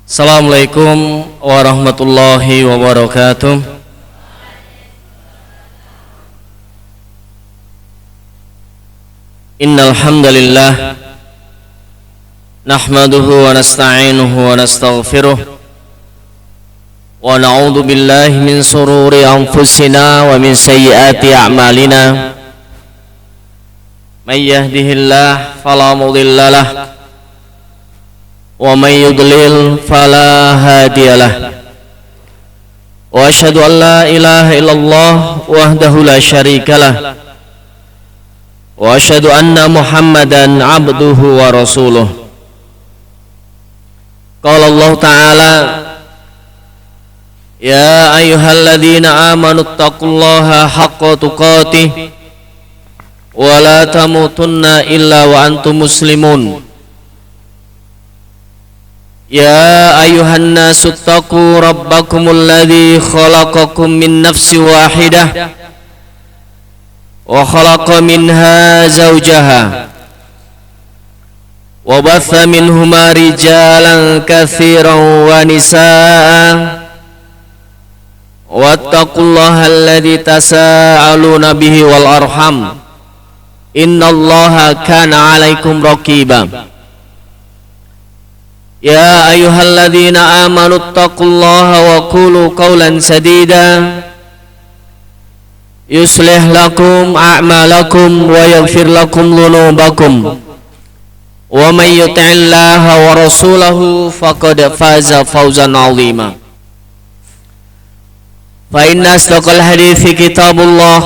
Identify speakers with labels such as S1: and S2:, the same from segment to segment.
S1: Assalamualaikum warahmatullahi wabarakatuh. Innal hamdalillah nahmaduhu wa nasta'inuhu wa nastaghfiruh wa na'udzu billahi min sururi anfusina wa min sayyiati a'malina. May yahdihillahu fala mudilla lahu wa may yudlil fala hadiyalah. Wa asyhadu an la ilaha illallah wahdahu la syarikalah wa asyhadu anna Muhammadan abduhu wa rasuluh. Qala Allah Ta'ala, ya ayyuhalladzina amanu taqullaha haqqa tuqatih wa la tamutunna illa wa antum muslimun. Ya ayuhan nasu taqu rabbakumul ladzi khalaqakum min nafsin wahidah wa khalaqa minha zawjaha wa batha minhuma rijalan katsiran wa nisaa wattaqullaha alladzi tasaaluna bihi wal arham innallaha kana 'alaikum raqiba. Ya ayyuhalladzina amanu taqullaha wa qulu qawlan sadida yuslih lakum a'malakum wa yaghfir lakum dhunubakum wa may yuti'illaha wa rasulahu faqad faza fawzan 'azima. Fa inna asdaqal hadithi kitabullah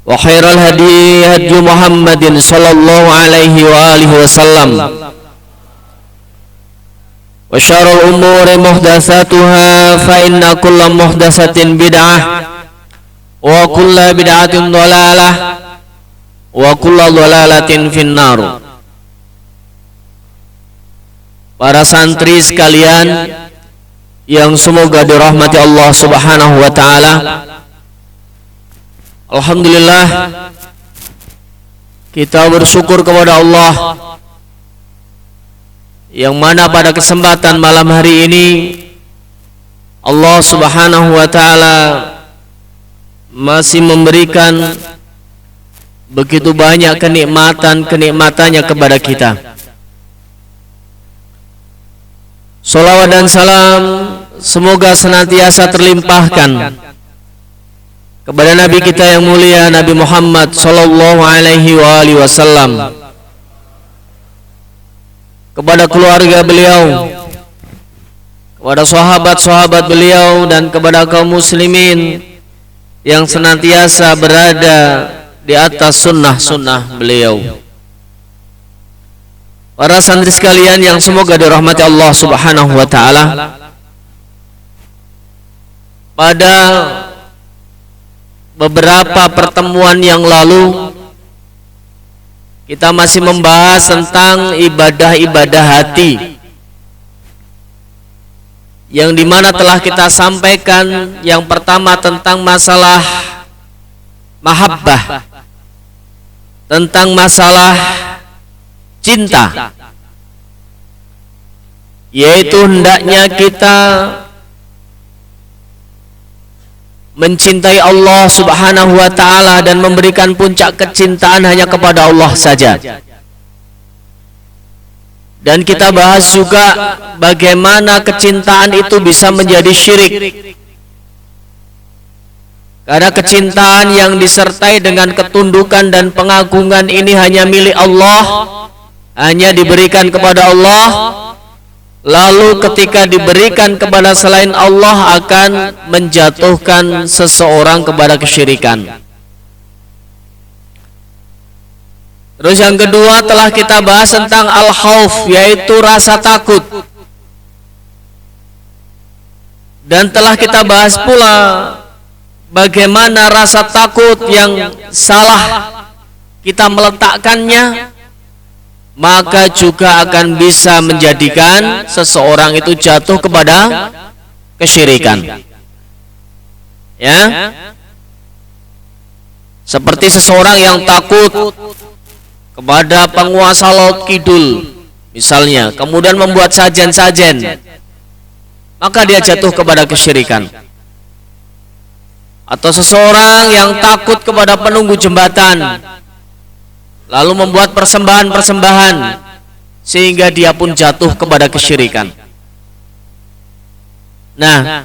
S1: wa khairal hadi hadi Muhammadin sallallahu alaihi wa alihi wasallam wa syarrul umuri muhdatsatuha fa inna kulla muhdatsatin bid'ah wa kulla bid'atin dhalalah wa kulla dhalalatin finnar. Para santri sekalian yang semoga dirahmati Allah Subhanahu wa taala, alhamdulillah kita bersyukur kepada Allah yang mana pada kesempatan malam hari ini Allah Subhanahu wa taala masih memberikan begitu banyak kenikmatan-kenikmatannya kepada kita. Salawat dan salam semoga senantiasa terlimpahkan kepada Nabi kita yang mulia, Nabi Muhammad sallallahu alaihi wasallam, kepada keluarga beliau, kepada sahabat-sahabat beliau, dan kepada kaum muslimin yang senantiasa berada di atas sunnah-sunnah beliau. Para santri sekalian yang semoga dirahmati Allah Subhanahu wa taala, pada beberapa pertemuan yang lalu kita masih membahas tentang ibadah-ibadah hati, yang dimana telah kita sampaikan yang pertama tentang masalah mahabbah, tentang masalah cinta, yaitu hendaknya kita mencintai Allah Subhanahu wa ta'ala dan memberikan puncak kecintaan hanya kepada Allah saja. Dan kita bahas juga bagaimana kecintaan itu bisa menjadi syirik, karena kecintaan yang disertai dengan ketundukan dan pengagungan ini hanya milik Allah, hanya diberikan kepada Allah. Lalu ketika diberikan kepada selain Allah akan menjatuhkan seseorang kepada kesyirikan. Terus yang kedua telah kita bahas tentang al-khauf, yaitu rasa takut. Dan telah kita bahas pula bagaimana rasa takut yang salah kita meletakkannya, maka juga akan bisa menjadikan seseorang itu jatuh kepada kesyirikan. Ya, seperti seseorang yang takut kepada penguasa Laut Kidul, misalnya, kemudian membuat sajen-sajen, maka dia jatuh kepada kesyirikan. Atau seseorang yang takut kepada penunggu jembatan, lalu membuat persembahan-persembahan, sehingga dia pun jatuh kepada kesyirikan. Nah,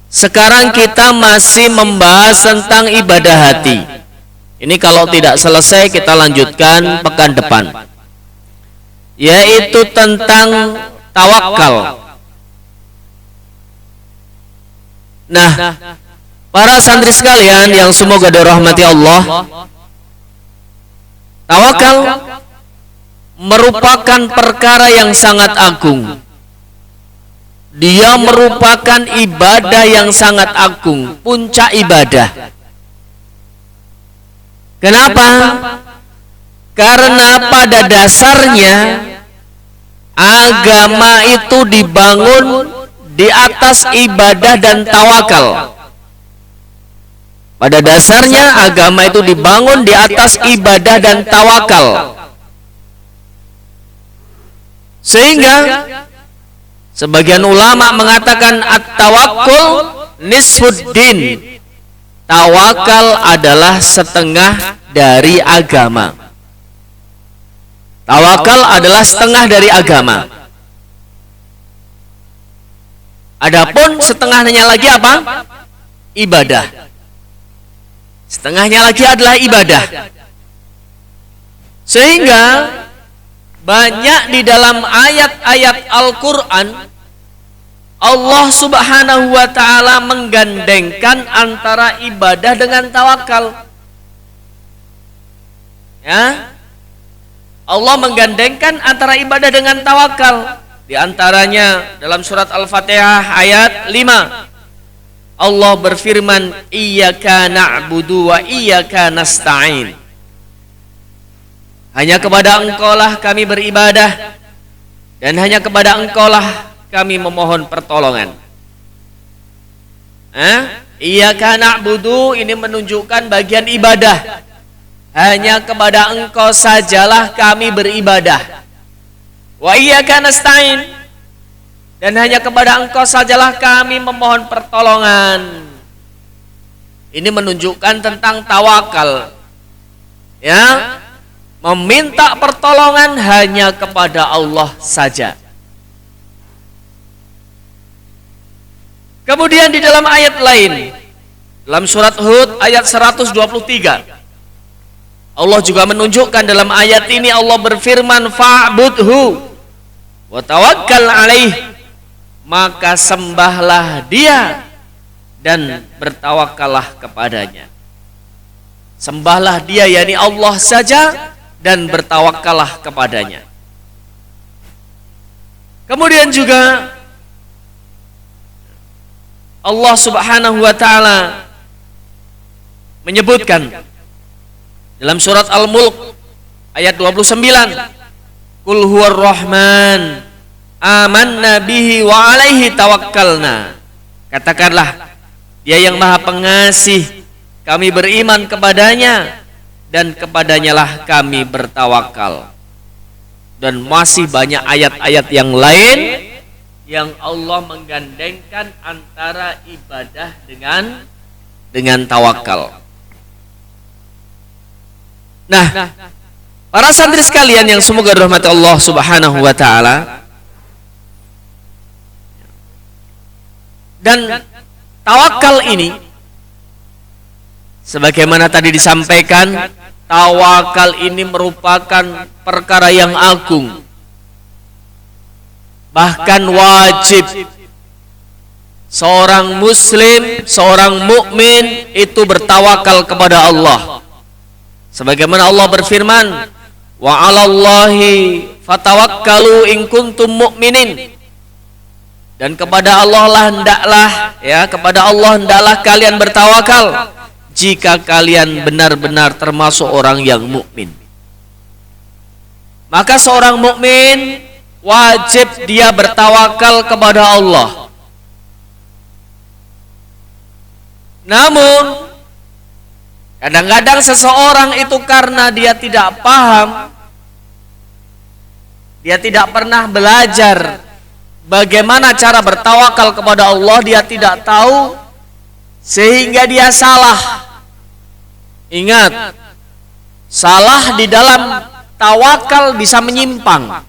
S1: sekarang kita masih membahas tentang ibadah hati. Ini kalau tidak selesai kita lanjutkan pekan depan, yaitu tentang tawakal. Nah, para santri sekalian yang semoga dirahmati Allah, tawakal merupakan perkara yang sangat agung. Dia merupakan ibadah yang sangat agung, puncak ibadah. Kenapa? Karena pada dasarnya agama itu dibangun di atas ibadah dan tawakal. Pada dasarnya agama itu dibangun di atas ibadah dan tawakal. Sehingga sebagian ulama mengatakan at-tawakkul nisfuddin. Tawakal adalah setengah dari agama. Tawakal adalah setengah dari agama. Adapun setengahnya lagi apa? Ibadah. Setengahnya lagi adalah ibadah. Sehingga banyak di dalam ayat-ayat Al-Quran Allah subhanahu wa ta'ala menggandengkan antara ibadah dengan tawakal. Ya, Allah menggandengkan antara ibadah dengan tawakal. Di antaranya dalam surat Al-Fatihah ayat 5, Allah berfirman, iyyaka na'budu wa iyyaka nasta'in. Hanya kepada Engkaulah kami beribadah, dan hanya kepada Engkaulah kami memohon pertolongan. Iyyaka na'budu ini menunjukkan bagian ibadah. Hanya kepada Engkau sajalah kami beribadah. Wa iyyaka nasta'in, dan hanya kepada Engkau sajalah kami memohon pertolongan. Ini menunjukkan tentang tawakal. Ya, meminta pertolongan hanya kepada Allah saja. Kemudian di dalam ayat lain, dalam surat Hud ayat 123, Allah juga menunjukkan dalam ayat ini Allah berfirman, fa'budhu wa tawakkal alaih, maka sembahlah dia dan bertawakallah kepadanya. Sembahlah dia, yakni Allah saja, dan bertawakallah kepadanya. Kemudian juga Allah subhanahu wa ta'ala menyebutkan dalam surat Al-Mulk ayat 29, Qul huwar rahman amanna bihi wa alaihi tawakkalna. Katakanlah, dia yang maha pengasih, kami beriman kepadanya, dan kepadanya lah kami bertawakal. Dan masih banyak ayat-ayat yang lain yang Allah menggandengkan antara ibadah dengan tawakal. Nah, para santri sekalian yang semoga dirahmati Allah subhanahu wa ta'ala, dan tawakal ini sebagaimana tadi disampaikan, tawakal ini merupakan perkara yang agung, bahkan wajib seorang muslim, seorang mukmin itu bertawakal kepada Allah. Sebagaimana Allah berfirman, wa 'alallahi fatawakkalu in kuntum mu'minin. Dan kepada Allah lah hendaklah, ya, kepada Allah hendaklah kalian bertawakal jika kalian benar-benar termasuk orang yang mukmin. Maka seorang mukmin wajib dia bertawakal kepada Allah. Namun kadang-kadang seseorang itu karena dia tidak paham, dia tidak pernah belajar bagaimana cara bertawakal kepada Allah, dia tidak tahu, sehingga dia salah. Ingat, salah di dalam tawakal bisa menyimpang,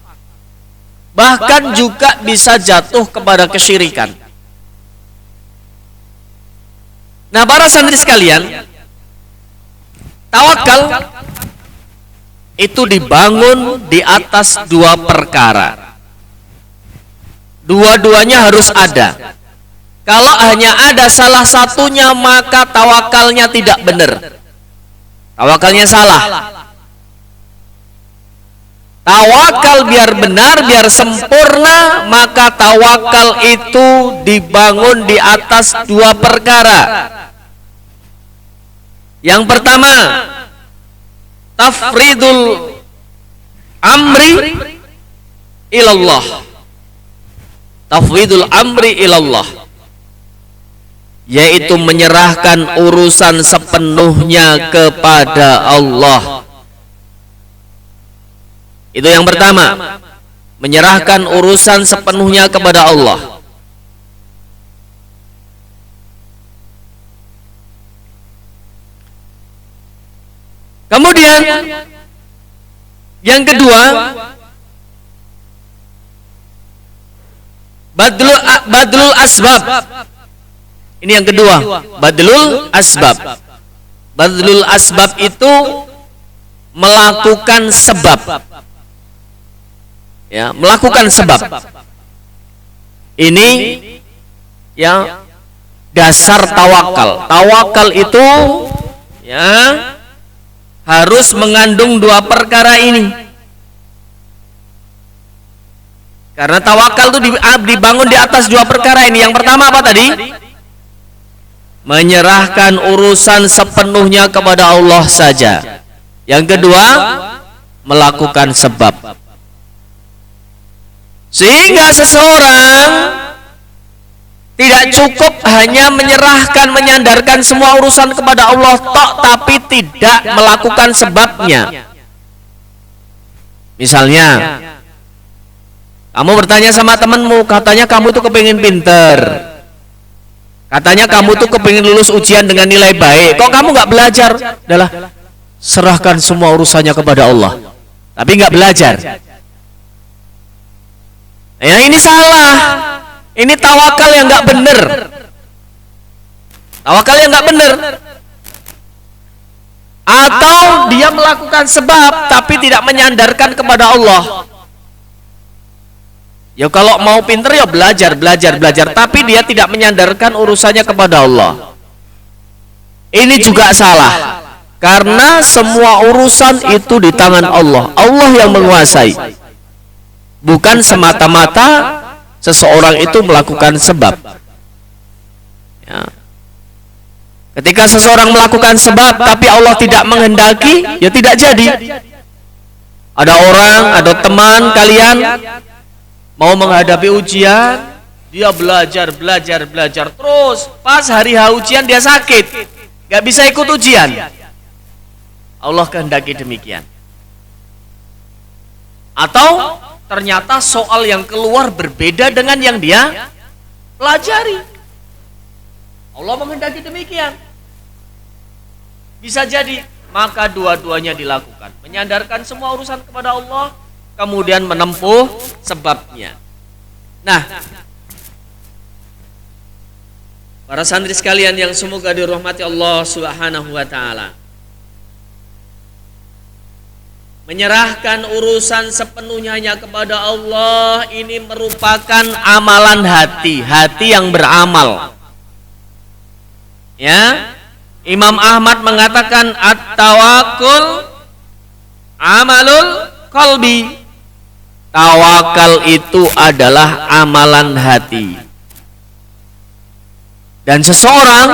S1: bahkan juga bisa jatuh kepada kesyirikan. Nah, para santri sekalian, tawakal itu dibangun di atas dua perkara. Dua-duanya harus ada. Kalau hanya ada salah satunya, maka tawakalnya tidak benar. Tawakalnya salah. Tawakal biar benar, biar sempurna, maka tawakal itu dibangun di atas dua perkara. Yang pertama, tafridul amri ilallah. Tafridul amri ilallah, yaitu menyerahkan urusan sepenuhnya kepada Allah. Itu yang pertama, menyerahkan urusan sepenuhnya kepada Allah. Kemudian yang kedua, badlul asbab. Ini yang kedua, badlul asbab. Badlul asbab itu melakukan sebab. Ya, melakukan sebab. Ini ya dasar tawakal. Tawakal itu ya harus mengandung dua perkara ini. Karena tawakal itu dibangun di atas dua perkara ini. Yang pertama apa tadi? Menyerahkan urusan sepenuhnya kepada Allah saja. Yang kedua, melakukan sebab. Sehingga seseorang tidak cukup hanya menyerahkan, menyandarkan semua urusan kepada Allah tok, tapi tidak melakukan sebabnya. Misalnya, kamu bertanya sama temanmu, katanya kamu tuh kepingin pinter, katanya kamu tuh kepingin lulus ujian dengan nilai baik, kok kamu nggak belajar? Adalah serahkan semua urusannya kepada Allah, tapi nggak belajar. Ya, ini salah. Ini tawakal yang nggak bener. Tawakal yang nggak bener. Atau dia melakukan sebab tapi tidak menyandarkan kepada Allah. Ya kalau mau pinter ya belajar, tapi dia tidak menyandarkan urusannya kepada Allah. Ini juga salah. Karena semua urusan itu di tangan Allah. Allah yang menguasai. Bukan semata-mata seseorang itu melakukan sebab. Ya. Ketika seseorang melakukan sebab tapi Allah tidak menghendaki, ya tidak jadi. Ada orang, ada teman kalian mau menghadapi ujian, dia belajar terus. Pas hari ujian dia sakit, gak bisa ikut ujian. Allah kehendaki demikian. Atau ternyata soal yang keluar berbeda dengan yang dia pelajari. Allah menghendaki demikian. Bisa jadi, maka dua-duanya dilakukan. Menyandarkan semua urusan kepada Allah, kemudian menempuh sebabnya. Nah, para santri sekalian yang semoga dirahmati Allah Subhanahu wa taala, menyerahkan urusan sepenuhnya hanya kepada Allah ini merupakan amalan hati, hati yang beramal. Ya, Imam Ahmad mengatakan at-tawakkul amalul qalbi. Tawakal itu adalah amalan hati. Dan seseorang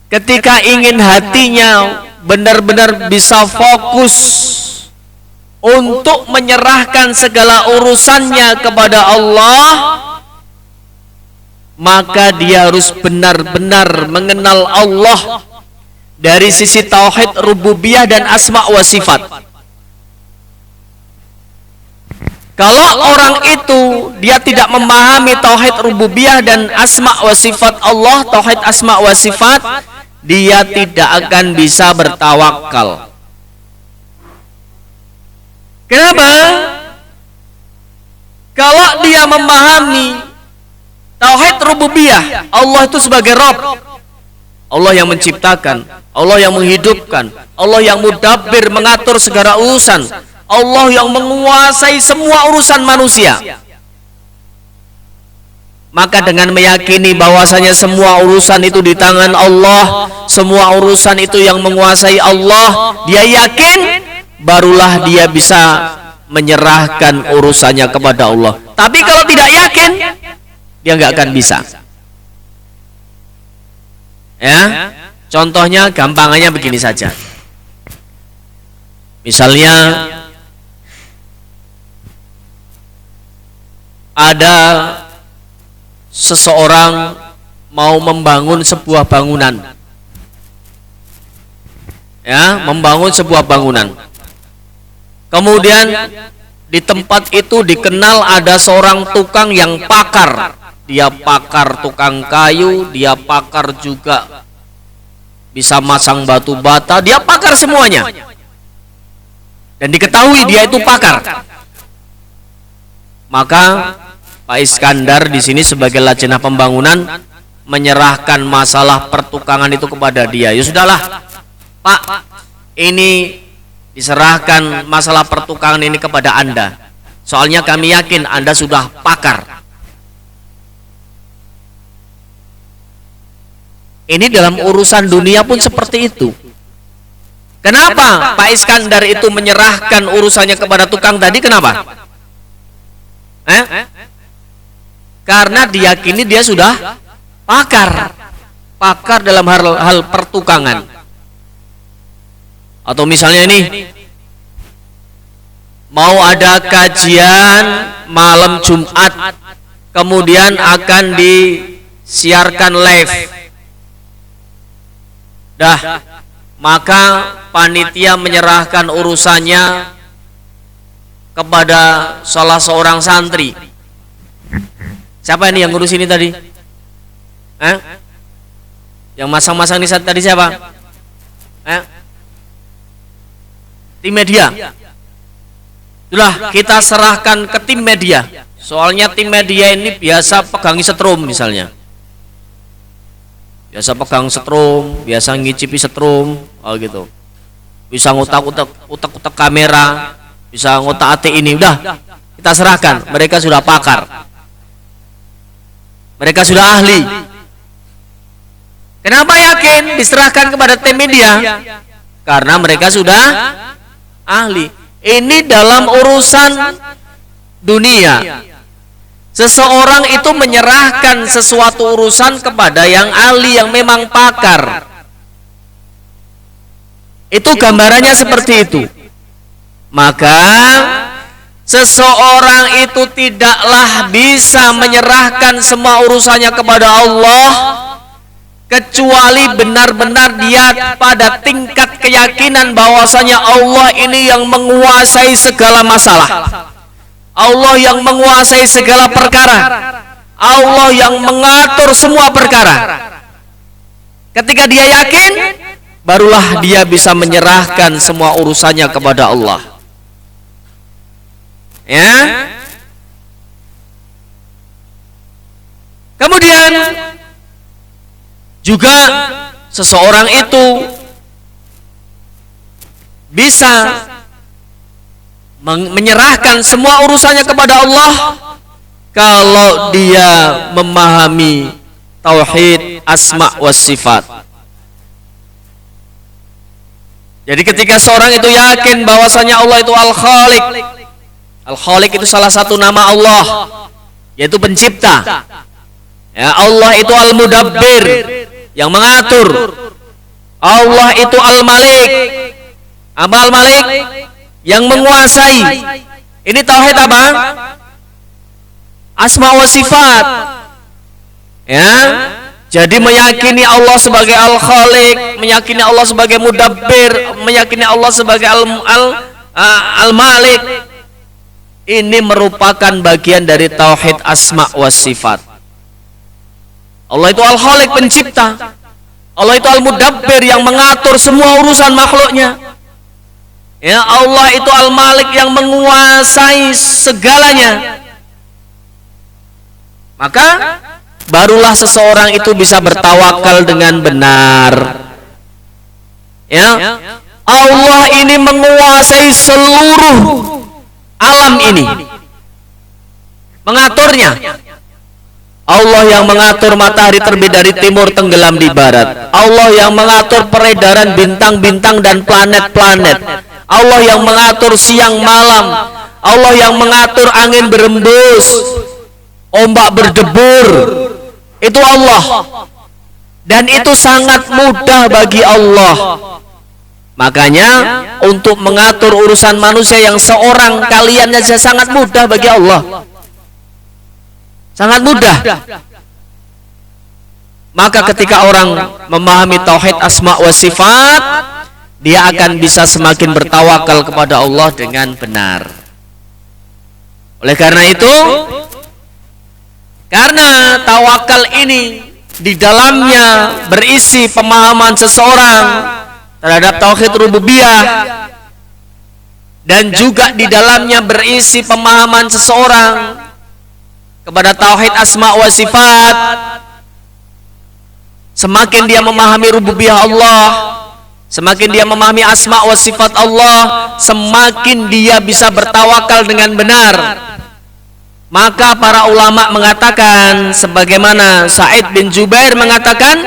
S1: ketika ingin hatinya benar-benar bisa fokus untuk menyerahkan segala urusannya kepada Allah, maka dia harus benar-benar mengenal Allah dari sisi tauhid rububiyah dan asma wa sifat. Kalau orang itu dia tidak memahami tauhid rububiyah dan asma wa sifat Allah, tauhid asma wa sifat, dia tidak akan bisa bertawakal. Kenapa? Kalau dia memahami tauhid rububiyah, Allah itu sebagai Rabb, Allah yang menciptakan, Allah yang menghidupkan, Allah yang mudabbir, mengatur segala urusan, Allah yang menguasai semua urusan manusia. Maka dengan meyakini bahwasanya semua urusan itu di tangan Allah, semua urusan itu yang menguasai Allah, dia yakin, barulah dia bisa menyerahkan urusannya kepada Allah. Tapi kalau tidak yakin, dia nggak akan bisa. Ya, contohnya gampangannya begini saja. Misalnya ada seseorang mau membangun sebuah bangunan, ya, membangun sebuah bangunan. Kemudian di tempat itu dikenal ada seorang tukang yang pakar. Dia pakar tukang kayu, dia pakar juga bisa masang batu bata, dia pakar semuanya. Dan diketahui dia itu pakar. Maka Pak Iskandar di sini sebagai lajnah pembangunan menyerahkan masalah pertukangan itu kepada dia. Ya sudahlah, Pak, ini diserahkan masalah pertukangan ini kepada Anda. Soalnya kami yakin Anda sudah pakar. Ini dalam urusan dunia pun seperti itu. Kenapa Pak Iskandar itu menyerahkan urusannya kepada tukang tadi? Kenapa? Karena diyakini dia sudah pakar dalam hal pertukangan. Atau misalnya ini mau ada kajian malam Jumat, kemudian akan disiarkan live. Maka panitia menyerahkan urusannya kepada salah seorang santri. Siapa ini yang ngurus ini tadi? Yang masang-masang ini tadi siapa? Tim media. Sudah kita serahkan ke tim media. Soalnya tim media ini biasa pegangi setrum misalnya. Biasa pegang setrum, biasa ngicipi setrum, gitu. Bisa ngutak-utak kamera, bisa ngotak-atik ini. Udah kita serahkan. Mereka sudah pakar. Mereka sudah ahli. Kenapa yakin diserahkan kepada tim media? Karena mereka sudah ahli. Ini dalam urusan dunia. Seseorang itu menyerahkan sesuatu urusan kepada yang ahli, yang memang pakar. Itu gambarannya seperti itu. Maka seseorang itu tidaklah bisa menyerahkan semua urusannya kepada Allah kecuali benar-benar dia pada tingkat keyakinan bahwasanya Allah ini yang menguasai segala masalah, Allah yang menguasai segala perkara, Allah yang mengatur semua perkara. Ketika dia yakin, barulah dia bisa menyerahkan semua urusannya kepada Allah. Ya. Kemudian juga seseorang itu bisa menyerahkan semua urusannya kepada Allah kalau dia memahami tauhid asma wa sifat. Jadi ketika seorang itu yakin bahwasanya Allah itu Al-Khaliq. Al-Khaliq itu salah satu nama Allah, yaitu pencipta. Ya, Allah itu Al-Mudabbir, yang mengatur. Allah itu Al-Malik. Apa Al-Malik? Yang menguasai. Ini tauhid apa? Asma wa sifat. Ya. Jadi meyakini Allah sebagai Al-Khaliq, meyakini Allah sebagai Mudabbir, meyakini Allah sebagai Al-Malik. ini merupakan bagian dari tauhid asma wa sifat. Allah itu Al-Khaliq, pencipta. Allah itu Al-Mudabbir, yang mengatur semua urusan makhluknya. Ya, Allah itu Al-Malik, yang menguasai segalanya. Maka barulah seseorang itu bisa bertawakal dengan benar. Ya, Allah ini menguasai seluruh alam ini, mengaturnya. Allah yang mengatur matahari terbit dari timur tenggelam di barat. Allah yang mengatur peredaran bintang-bintang dan planet-planet. Allah yang mengatur siang malam. Allah yang mengatur angin berembus, ombak berdebur. Itu Allah. Dan itu sangat mudah bagi Allah. Makanya untuk mengatur urusan manusia yang seorang kalian saja sangat mudah bagi Allah. Sangat mudah. Maka ketika orang memahami tauhid asma wa sifat, dia akan bisa semakin bertawakal kepada Allah dengan benar. Oleh karena itu, karena tawakal ini di dalamnya berisi pemahaman seseorang terhadap tauhid rububiyah, dan juga di dalamnya berisi pemahaman seseorang kepada tauhid asma wa sifat. Semakin dia memahami rububiyah Allah, semakin dia memahami asma wa sifat Allah, semakin dia bisa bertawakal dengan benar. Maka para ulama mengatakan, sebagaimana Sa'id bin Jubair mengatakan,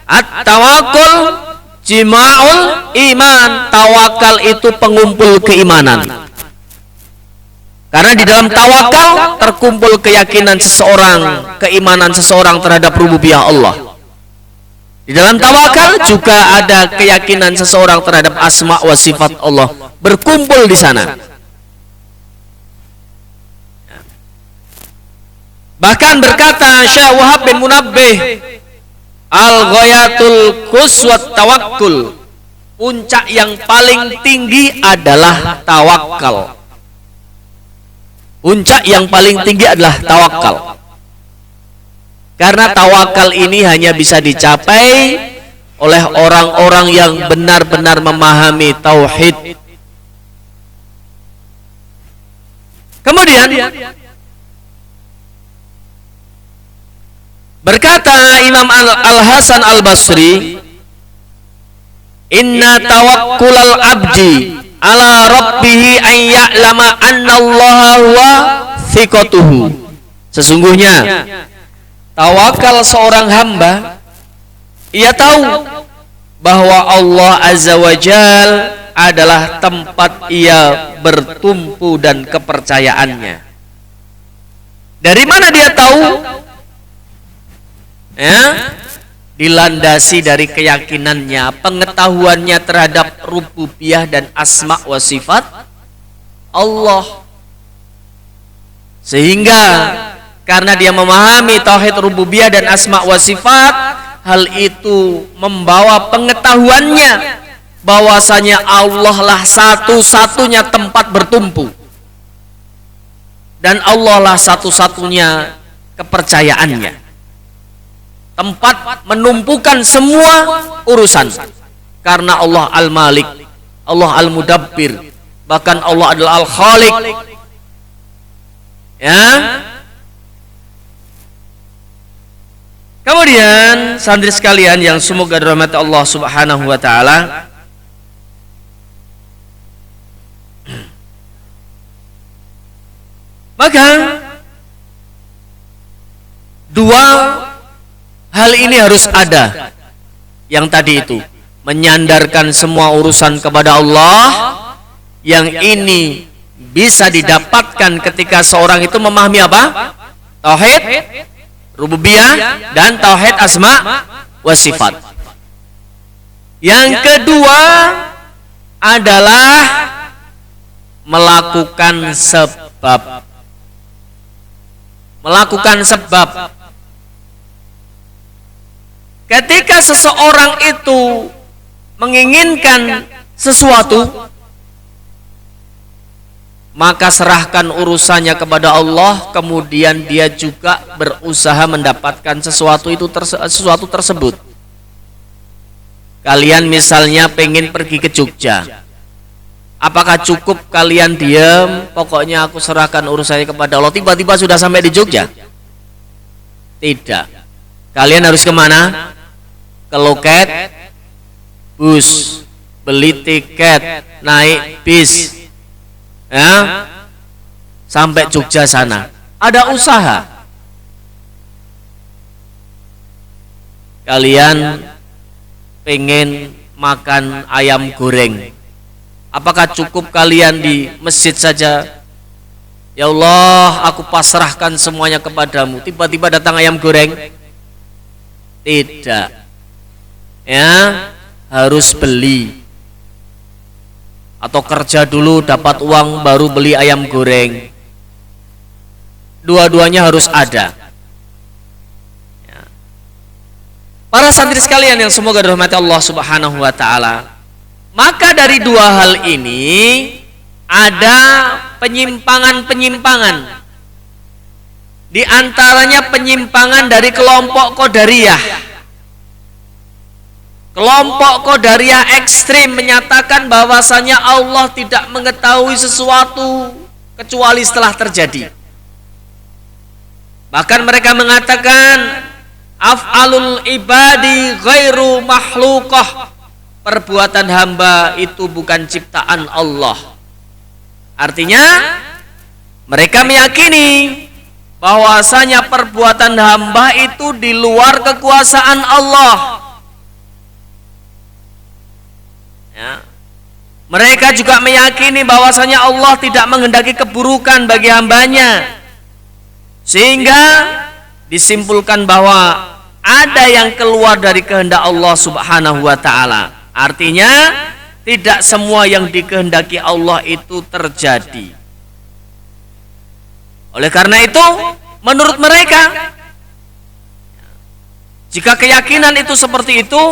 S1: at-tawakkul jima'ul iman. Tawakal itu pengumpul keimanan. Karena di dalam tawakal terkumpul keyakinan seseorang, keimanan seseorang terhadap rububiyah Allah. Di dalam tawakal juga ada keyakinan seseorang terhadap asma wa sifat Allah, berkumpul di sana. Bahkan berkata Syekh Wahab bin Munabbih, al-ghayatul quswat tawakkul, puncak yang paling tinggi adalah tawakal. Puncak yang paling tinggi adalah tawakal. Karena tawakal ini hanya bisa dicapai oleh orang-orang yang benar-benar memahami tauhid. Kemudian berkata Imam Al-Hasan Al-Basri, inna tawakkulal abdi ala rabbihi an ya'lama annallaha huwa thiqatuhu. Sesungguhnya tawakal seorang hamba, ia tahu bahwa Allah Azza wa Jal adalah tempat ia bertumpu dan kepercayaannya. Dari mana dia tahu? Ya, dilandasi dari keyakinannya, pengetahuannya terhadap rububiyah dan asma wa sifat Allah. Sehingga karena dia memahami tauhid rububiyah dan asma wa sifat, hal itu membawa pengetahuannya bahwasanya Allah lah satu-satunya tempat bertumpu, dan Allah lah satu-satunya kepercayaannya, tempat menumpukan semua urusan. Karena Allah Al-Malik, Allah Al-Mudabbir, bahkan Allah adalah Al-Khaliq. Ya. Kemudian santri sekalian yang semoga dirahmati Allah Subhanahu wa taala, maka dua hal ini harus ada. Yang tadi itu menyandarkan semua urusan kepada Allah, yang ini bisa didapatkan ketika seorang itu memahami apa? Tauhid rububiyah dan tauhid asma wa sifat. Yang kedua adalah melakukan sebab. Melakukan sebab. Ketika seseorang itu menginginkan sesuatu, maka serahkan urusannya kepada Allah, kemudian dia juga berusaha mendapatkan sesuatu tersebut. Kalian misalnya pengen pergi ke Jogja, apakah cukup kalian diam, pokoknya aku serahkan urusannya kepada Allah, tiba-tiba sudah sampai di Jogja? Tidak. Kalian harus kemana? Ke loket bus, beli tiket, naik bis, ya, sampai Jogja sana. Ada usaha. Kalian pengen makan ayam goreng, apakah cukup kalian di masjid saja, ya Allah aku pasrahkan semuanya kepadamu, tiba-tiba datang ayam goreng? Tidak, ya, harus beli atau kerja dulu dapat uang baru beli ayam goreng. Dua-duanya harus ada. Ya. Para santri sekalian yang semoga dirahmati Allah Subhanahu wa taala, maka dari dua hal ini ada penyimpangan-penyimpangan. Di antaranya penyimpangan dari kelompok Qadariyah. Kelompok Qadariyah ekstrim menyatakan bahwasanya Allah tidak mengetahui sesuatu kecuali setelah terjadi. Bahkan mereka mengatakan af'alul ibadi ghairu makhluqah, perbuatan hamba itu bukan ciptaan Allah. Artinya mereka meyakini bahwasanya perbuatan hamba itu di luar kekuasaan Allah. Ya. Mereka juga meyakini bahwasanya Allah tidak menghendaki keburukan bagi hambanya, sehingga disimpulkan bahwa ada yang keluar dari kehendak Allah Subhanahu wa taala. Artinya tidak semua yang dikehendaki Allah itu terjadi. Oleh karena itu, menurut mereka, jika keyakinan itu seperti itu,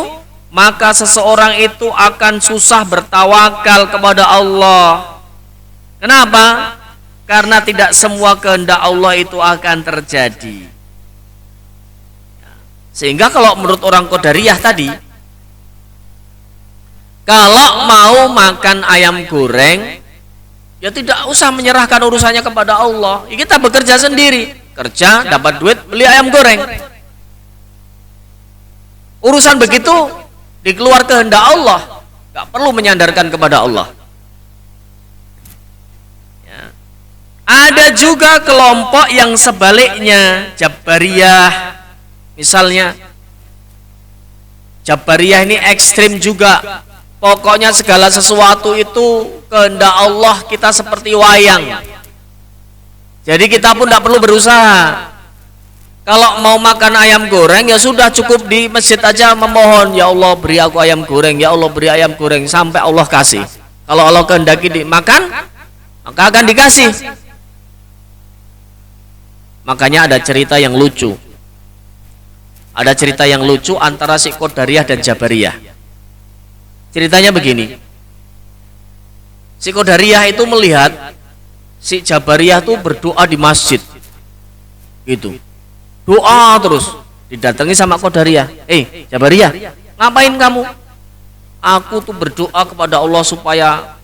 S1: maka seseorang itu akan susah bertawakal kepada Allah. Kenapa? Karena tidak semua kehendak Allah itu akan terjadi. Sehingga kalau menurut orang Qadariyah tadi, kalau mau makan ayam goreng, ya tidak usah menyerahkan urusannya kepada Allah. Ya kita bekerja sendiri, kerja dapat duit beli ayam goreng. Urusan begitu dikeluar kehendak Allah, nggak perlu menyandarkan kepada Allah. Ya. Ada juga kelompok yang sebaliknya, Jabariyah misalnya. Jabariyah ini ekstrim juga. Pokoknya segala sesuatu itu kehendak Allah, kita seperti wayang. Jadi kita pun tidak perlu berusaha. Kalau mau makan ayam goreng, ya sudah cukup di masjid aja memohon, ya Allah beri aku ayam goreng, ya Allah beri ayam goreng, sampai Allah kasih. Kalau Allah kehendaki dimakan, maka akan dikasih. Makanya ada cerita yang lucu. Ada cerita yang lucu antara si Qadariyah dan Jabariyah. Ceritanya begini, si Qadariyah itu melihat si Jabariyah itu berdoa di masjid, gitu, doa terus. Didatangi sama Qadariyah, Jabariyah, ngapain kamu? Aku tuh berdoa kepada Allah supaya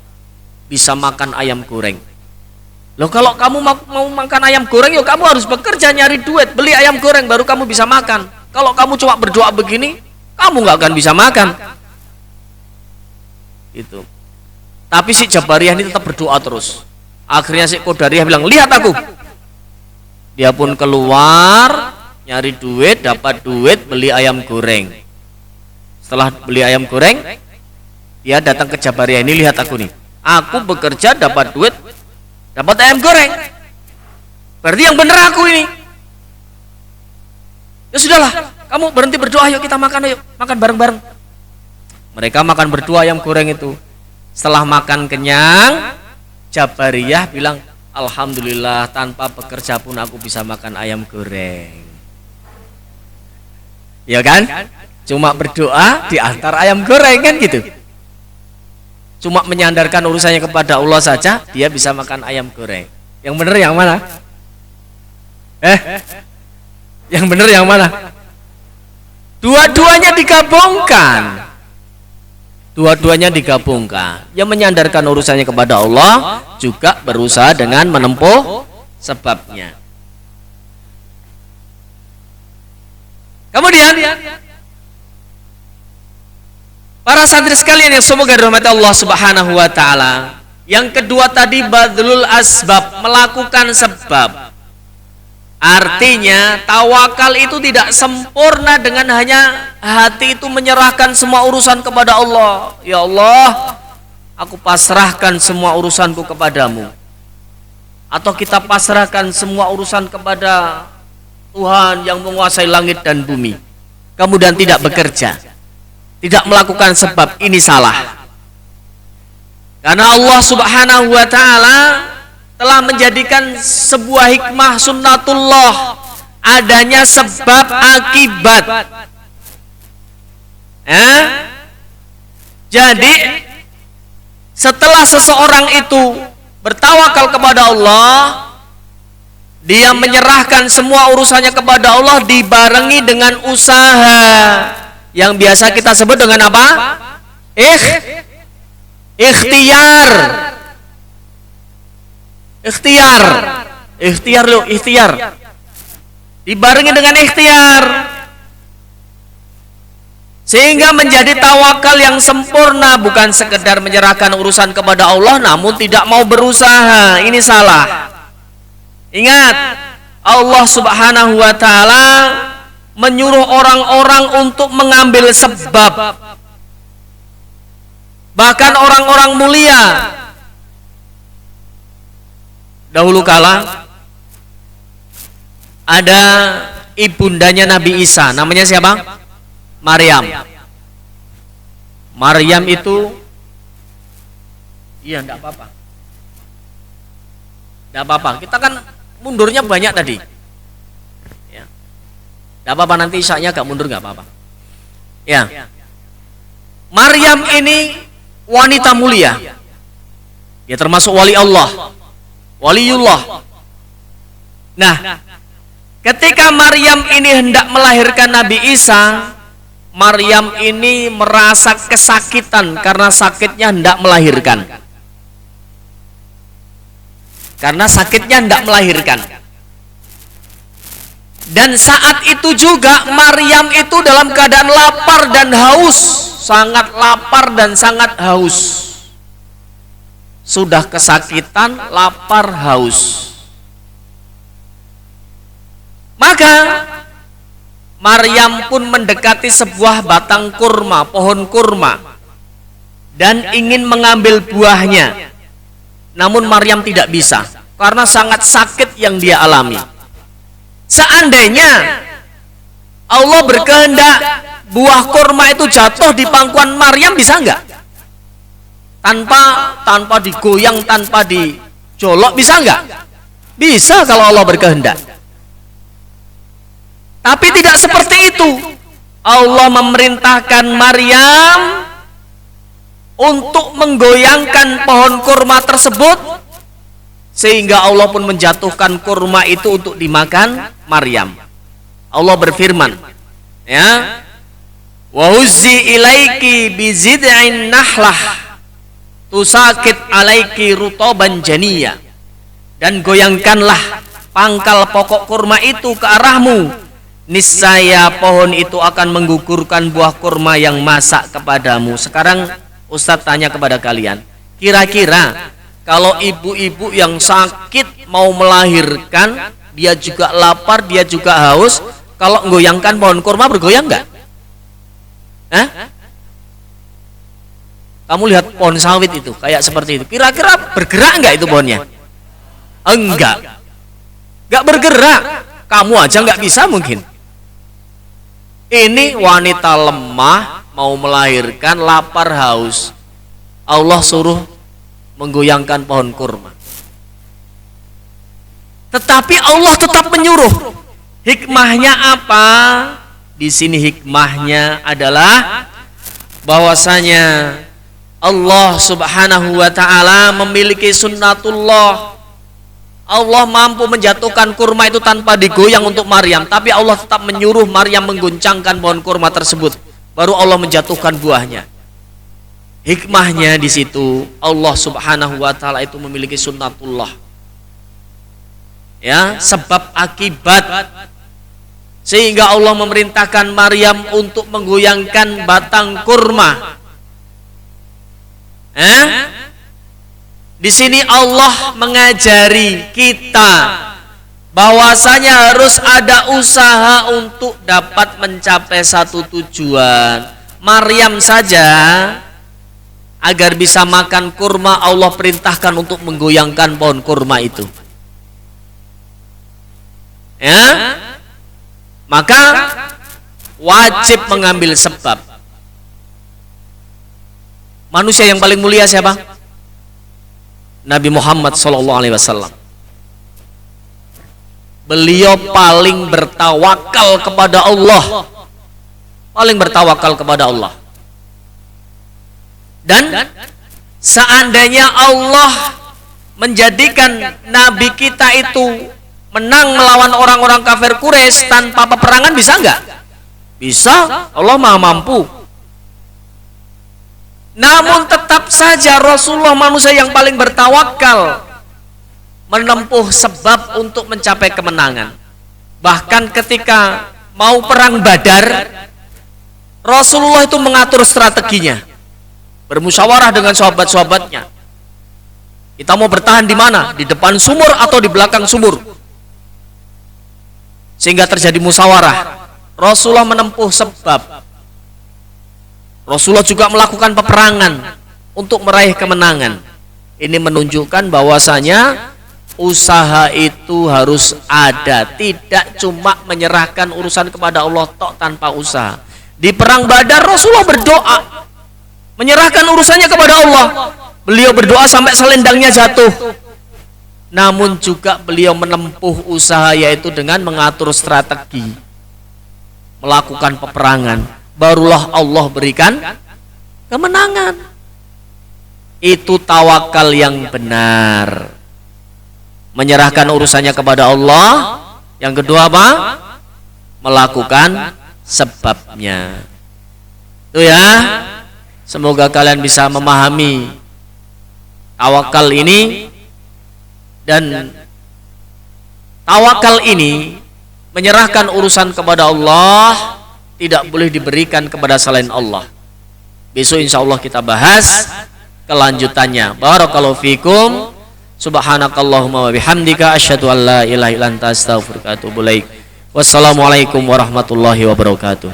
S1: bisa makan ayam goreng. Loh, kalau kamu mau makan ayam goreng, ya kamu harus bekerja nyari duit, beli ayam goreng baru kamu bisa makan. Kalau kamu cuma berdoa begini, kamu nggak akan bisa makan. Itu. Tapi si Jabariyah ini tetap berdoa terus. Akhirnya si Qadariyah bilang, lihat aku. Dia pun keluar nyari duit, dapat duit, beli ayam goreng. Setelah beli ayam goreng, dia datang ke Jabariyah, ini lihat aku nih, aku bekerja dapat duit, dapat ayam goreng, berarti yang bener aku ini. Ya sudahlah, kamu berhenti berdoa, yuk kita makan, yuk makan bareng-bareng. Mereka makan berdua ayam goreng itu. Setelah makan kenyang, Jabariyah bilang, alhamdulillah tanpa bekerja pun aku bisa makan ayam goreng. Ya kan? Cuma berdoa diantar ayam goreng kan gitu. cuma menyandarkan urusannya kepada Allah saja, dia bisa makan ayam goreng. Yang benar yang mana? Yang benar yang mana? Dua-duanya digabungkan. Dua-duanya digabungkan. Yang menyandarkan urusannya kepada Allah juga berusaha dengan menempuh sebabnya. Kemudian para santri sekalian yang semoga dirahmati Allah Subhanahu wa taala, yang kedua tadi badlul asbab, melakukan sebab. Artinya tawakal itu tidak sempurna dengan hanya hati itu menyerahkan semua urusan kepada Allah. Ya Allah, aku pasrahkan semua urusanku kepadamu. Atau kita pasrahkan semua urusan kepada Tuhan yang menguasai langit dan bumi, kemudian tidak bekerja, tidak melakukan sebab. Ini salah. Karena Allah Subhanahu wa taala telah menjadikan sebuah hikmah sunnatullah, adanya sebab akibat. Jadi setelah seseorang itu bertawakal kepada Allah, dia menyerahkan semua urusannya kepada Allah, dibarengi dengan usaha yang biasa kita sebut dengan apa? Ikhtiar. Dibarengi dengan ikhtiar, sehingga menjadi tawakal yang sempurna, bukan sekedar menyerahkan urusan kepada Allah namun tidak mau berusaha. Ini salah. Ingat, Allah Subhanahu wa taala menyuruh orang-orang untuk mengambil sebab. Bahkan orang-orang mulia dahulu kala ada ibundanya Nabi Isa, namanya siapa? Maryam. Maryam itu, iya, enggak apa-apa. Enggak apa-apa. Kita kan mundurnya banyak tadi. Ya. Enggak apa-apa, nanti isya-nya agak mundur enggak apa-apa. Ya. Maryam ini wanita mulia. Dia termasuk wali Allah. Waliullah. Nah, ketika Maryam ini hendak melahirkan Nabi Isa, Maryam ini merasa kesakitan karena sakitnya hendak melahirkan. Karena sakitnya hendak melahirkan. Dan saat itu juga Maryam itu dalam keadaan lapar dan haus, sangat lapar dan sangat haus. Sudah kesakitan, lapar, haus. Maka Maryam pun mendekati sebuah batang kurma, pohon kurma, dan ingin mengambil buahnya. Namun Maryam tidak bisa karena sangat sakit yang dia alami. Seandainya Allah berkehendak buah kurma itu jatuh di pangkuan Maryam, bisa enggak? Tanpa digoyang, tanpa dijolok, bisa enggak? Bisa kalau Allah berkehendak. Tapi tidak seperti itu. Allah memerintahkan Maryam untuk menggoyangkan pohon kurma tersebut, sehingga Allah pun menjatuhkan kurma itu untuk dimakan Maryam. Allah berfirman, ya, wa huzzi ilaiki bizid'in nahlah tusakit alaiki rutoban janiyah, dan goyangkanlah pangkal pokok kurma itu ke arahmu, niscaya pohon itu akan menggugurkan buah kurma yang masak kepadamu. Sekarang Ustadz tanya kepada kalian, kira-kira kalau ibu-ibu yang sakit mau melahirkan, dia juga lapar, dia juga haus, kalau goyangkan pohon kurma bergoyang enggak? Kamu lihat pohon sawit itu kayak seperti itu, kira-kira bergerak enggak itu pohonnya? Enggak bergerak. Kamu aja enggak bisa mungkin. Ini wanita lemah mau melahirkan, lapar, haus, Allah suruh menggoyangkan pohon kurma. Tetapi Allah tetap menyuruh. Hikmahnya apa? Di sini hikmahnya adalah bahwasanya Allah subhanahu wa ta'ala memiliki sunnatullah. Allah mampu menjatuhkan kurma itu tanpa digoyang untuk Maryam, tapi Allah tetap menyuruh Maryam mengguncangkan pohon kurma tersebut, baru Allah menjatuhkan buahnya. Hikmahnya di situ, Allah subhanahu wa ta'ala itu memiliki sunnatullah, ya, sebab akibat, sehingga Allah memerintahkan Maryam untuk menggoyangkan batang kurma. Di sini Allah mengajari kita bahwasanya harus ada usaha untuk dapat mencapai satu tujuan. Maryam saja agar bisa makan kurma, Allah perintahkan untuk menggoyangkan pohon kurma itu. Ya, maka wajib mengambil sebab. Manusia yang paling mulia siapa? Nabi Muhammad SAW. Beliau paling bertawakal kepada Allah, paling bertawakal kepada Allah. Dan seandainya Allah menjadikan Nabi kita itu menang melawan orang-orang kafir Quraisy tanpa peperangan, bisa nggak? Bisa, Allah Maha mampu. Namun tetap saja Rasulullah manusia yang paling bertawakal, menempuh sebab untuk mencapai kemenangan. Bahkan ketika mau perang Badar, Rasulullah itu mengatur strateginya, bermusyawarah dengan sahabat-sahabatnya. Kita mau bertahan di mana? Di depan sumur atau di belakang sumur? Sehingga terjadi musyawarah. Rasulullah menempuh sebab. Rasulullah juga melakukan peperangan untuk meraih kemenangan. Ini menunjukkan bahwasanya usaha itu harus ada, tidak cuma menyerahkan urusan kepada Allah tok tanpa usaha. Di perang Badar Rasulullah berdoa, menyerahkan urusannya kepada Allah. Beliau berdoa sampai selendangnya jatuh. Namun juga beliau menempuh usaha, yaitu dengan mengatur strategi, melakukan peperangan. Barulah Allah berikan kemenangan. Itu tawakal yang benar, menyerahkan urusannya kepada Allah. Yang kedua apa? Melakukan sebabnya. Itu ya. Semoga kalian bisa memahami tawakal ini. Dan tawakal ini, menyerahkan urusan kepada Allah, tidak boleh diberikan kepada selain Allah. Besok insya Allah kita bahas kelanjutannya. Barakallahu fikum. Subhanakallahumma wa bihamdika asyhadu an la ilaha illa anta astaghfiruka wa atubu ilaik. Wassalamualaikum warahmatullahi wabarakatuh.